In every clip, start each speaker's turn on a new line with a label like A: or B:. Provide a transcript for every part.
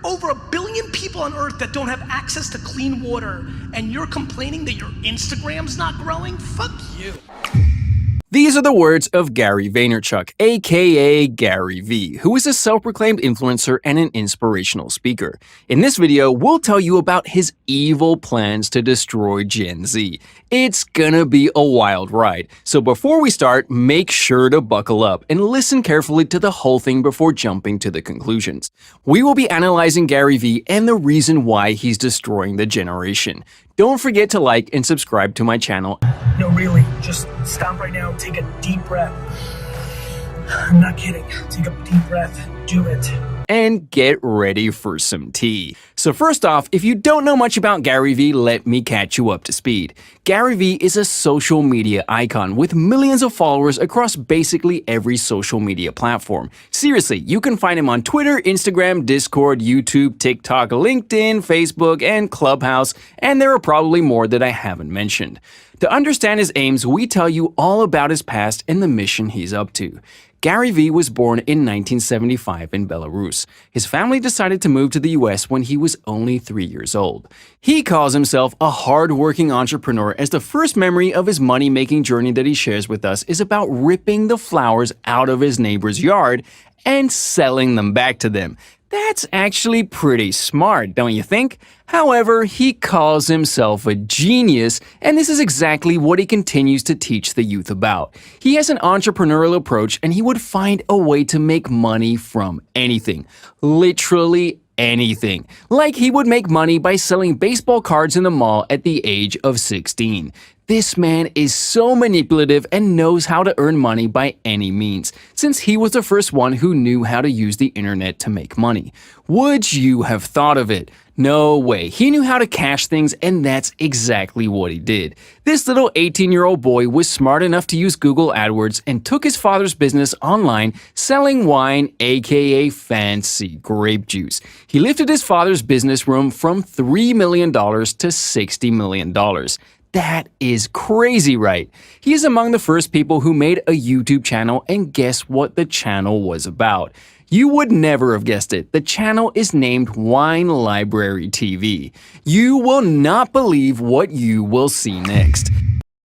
A: Over 1 billion people on Earth that don't have access to clean water, and you're complaining that your Instagram's not growing? Fuck you.
B: These are the words of Gary Vaynerchuk, aka Gary V, who is a self-proclaimed influencer and an inspirational speaker. In this video, we'll tell you about his evil plans to destroy Gen Z. It's gonna be a wild ride, so before we start, make sure to buckle up and listen carefully to the whole thing before jumping to the conclusions. We will be analyzing Gary V and the reason why he's destroying the generation. Don't forget to like and subscribe to my channel.
A: No, really, just stop right now, take a deep breath. I'm not kidding. Take a deep breath. Do it.
B: And get ready for some tea. So first off, if you don't know much about Gary V, let me catch you up to speed. Gary V is a social media icon with millions of followers across basically every social media platform. Seriously, you can find him on Twitter, Instagram, Discord, YouTube, TikTok, LinkedIn, Facebook, and Clubhouse, and there are probably more that I haven't mentioned. To understand his aims, we tell you all about his past and the mission he's up to. Gary V was born in 1975 in Belarus. His family decided to move to the US when he was only 3 years old. He calls himself a hardworking entrepreneur, as the first memory of his money-making journey that he shares with us is about ripping the flowers out of his neighbor's yard and selling them back to them. That's actually pretty smart, don't you think? However, he calls himself a genius, and this is exactly what he continues to teach the youth about. He has an entrepreneurial approach, and he would find a way to make money from anything. Literally anything. Like he would make money by selling baseball cards in the mall at the age of 16. This man is so manipulative and knows how to earn money by any means, since he was the first one who knew how to use the internet to make money. Would you have thought of it? No way. He knew how to cash things, and that's exactly what he did. This little 18-year-old boy was smart enough to use Google AdWords and took his father's business online selling wine, aka fancy grape juice. He lifted his father's business room from $3 million to $60 million. That is crazy, right? He is among the first people who made a YouTube channel, and guess what the channel was about? You would never have guessed it. The channel is named Wine Library TV. You will not believe what you will see next.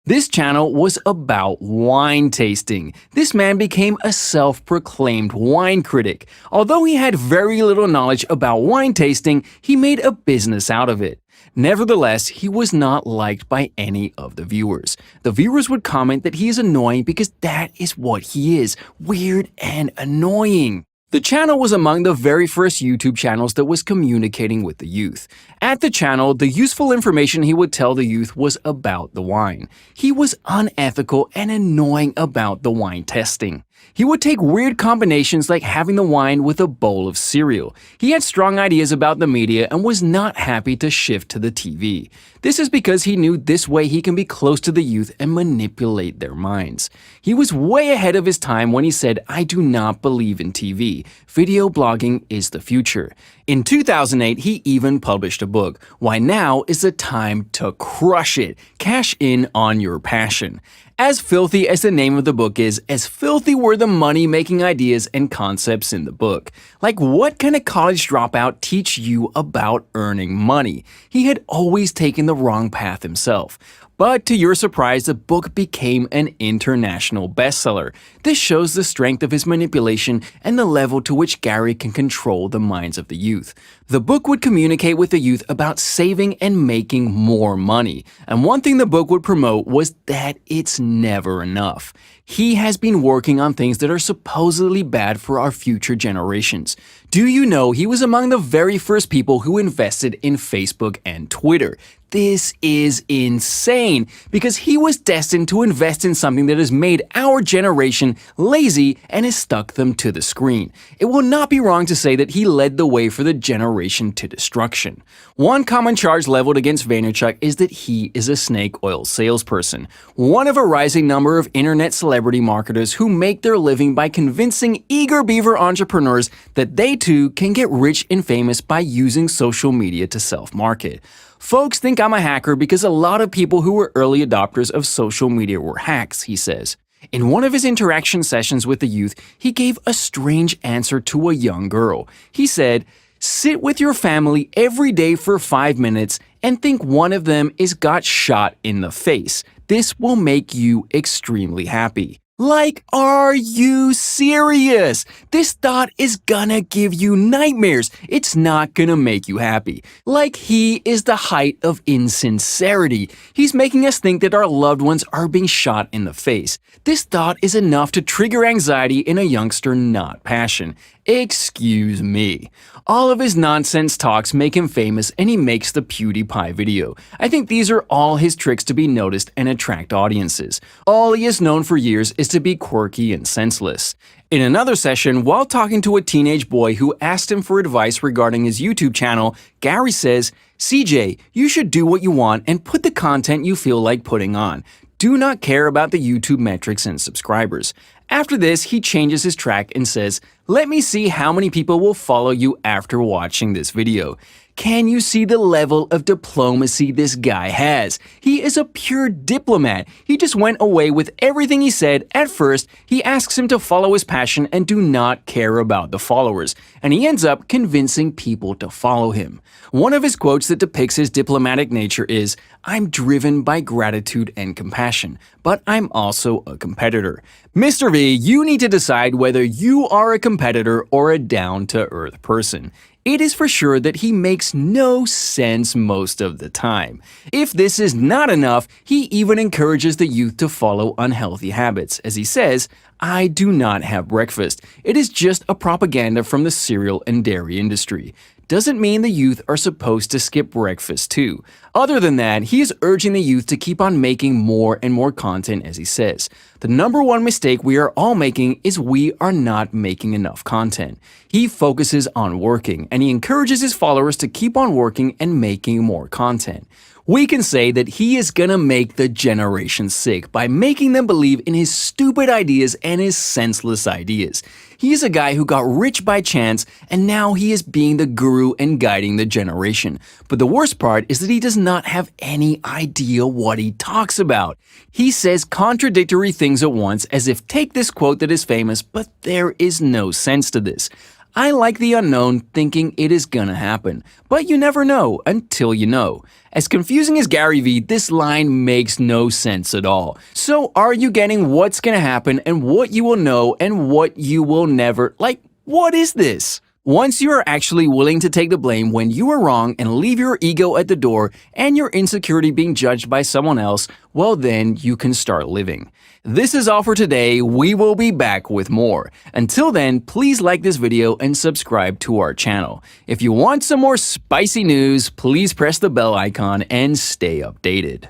B: This channel was about wine tasting. This man became a self-proclaimed wine critic. Although he had very little knowledge about wine tasting, he made a business out of it. Nevertheless, he was not liked by any of the viewers. The viewers would comment that he is annoying because that is what he is, weird and annoying. The channel was among the very first YouTube channels that was communicating with the youth. At the channel, the useful information he would tell the youth was about the wine. He was unethical and annoying about the wine testing. He would take weird combinations like having the wine with a bowl of cereal. He had strong ideas about the media and was not happy to shift to the TV. This is because he knew this way he can be close to the youth and manipulate their minds. He was way ahead of his time when he said, "I do not believe in TV. Video blogging is the future." In 2008, he even published a book, "Why Now is the Time to Crush It. Cash in on your passion." As filthy as the name of the book is, as filthy were the money-making ideas and concepts in the book. Like, what can a college dropout teach you about earning money? He had always taken the wrong path himself. But to your surprise, the book became an international bestseller. This shows the strength of his manipulation and the level to which Gary can control the minds of the youth. The book would communicate with the youth about saving and making more money. And one thing the book would promote was that it's never enough. He has been working on things that are supposedly bad for our future generations. Do you know he was among the very first people who invested in Facebook and Twitter? This is insane, because he was destined to invest in something that has made our generation lazy and has stuck them to the screen. It will not be wrong to say that he led the way for the generation to destruction. One common charge leveled against Vaynerchuk is that he is a snake oil salesperson, one of a rising number of internet celebrity marketers who make their living by convincing eager beaver entrepreneurs that they too can get rich and famous by using social media to self-market. Folks think I'm a hacker because a lot of people who were early adopters of social media were hacks, he says. In one of his interaction sessions with the youth, he gave a strange answer to a young girl. He said, Sit with your family every day for 5 minutes and think one of them is got shot in the face. This will make you extremely happy. Like, are you serious? This thought is gonna give you nightmares. It's not gonna make you happy. Like, he is the height of insincerity. He's making us think that our loved ones are being shot in the face. This thought is enough to trigger anxiety in a youngster, not passion. Excuse me. All of his nonsense talks make him famous, and he makes the PewDiePie video. I think these are all his tricks to be noticed and attract audiences. All he is known for years is to be quirky and senseless. In another session, while talking to a teenage boy who asked him for advice regarding his YouTube channel, Gary says, "CJ, you should do what you want and put the content you feel like putting on. Do not care about the YouTube metrics and subscribers." After this, he changes his track and says, "Let me see how many people will follow you after watching this video." Can you see the level of diplomacy this guy has? He is a pure diplomat. He just went away with everything he said. At first, he asks him to follow his passion and do not care about the followers, and he ends up convincing people to follow him. One of his quotes that depicts his diplomatic nature is, "I'm driven by gratitude and compassion, but I'm also a competitor." Mr. V, you need to decide whether you are a competitor or a down-to-earth person. It is for sure that he makes no sense most of the time. If this is not enough, he even encourages the youth to follow unhealthy habits. As he says, "I do not have breakfast. It is just a propaganda from the cereal and dairy industry." Doesn't mean the youth are supposed to skip breakfast too. Other than that, he is urging the youth to keep on making more and more content, as he says. The number one mistake we are all making is we are not making enough content. He focuses on working, and he encourages his followers to keep on working and making more content. We can say that he is gonna make the generation sick by making them believe in his stupid ideas and his senseless ideas. He is a guy who got rich by chance, and now he is being the guru and guiding the generation. But the worst part is that he does not have any idea what he talks about. He says contradictory things at once, as if take this quote that is famous, but there is no sense to this. I like the unknown, thinking it is gonna happen, but you never know until you know. As confusing as Gary V, this line makes no sense at all. So are you getting what's gonna happen and what you will know and what you will never? Like, what is this? Once you are actually willing to take the blame when you are wrong and leave your ego at the door and your insecurity being judged by someone else, well then you can start living. This is all for today. We will be back with more. Until then, please like this video and subscribe to our channel. If you want some more spicy news, please press the bell icon and stay updated.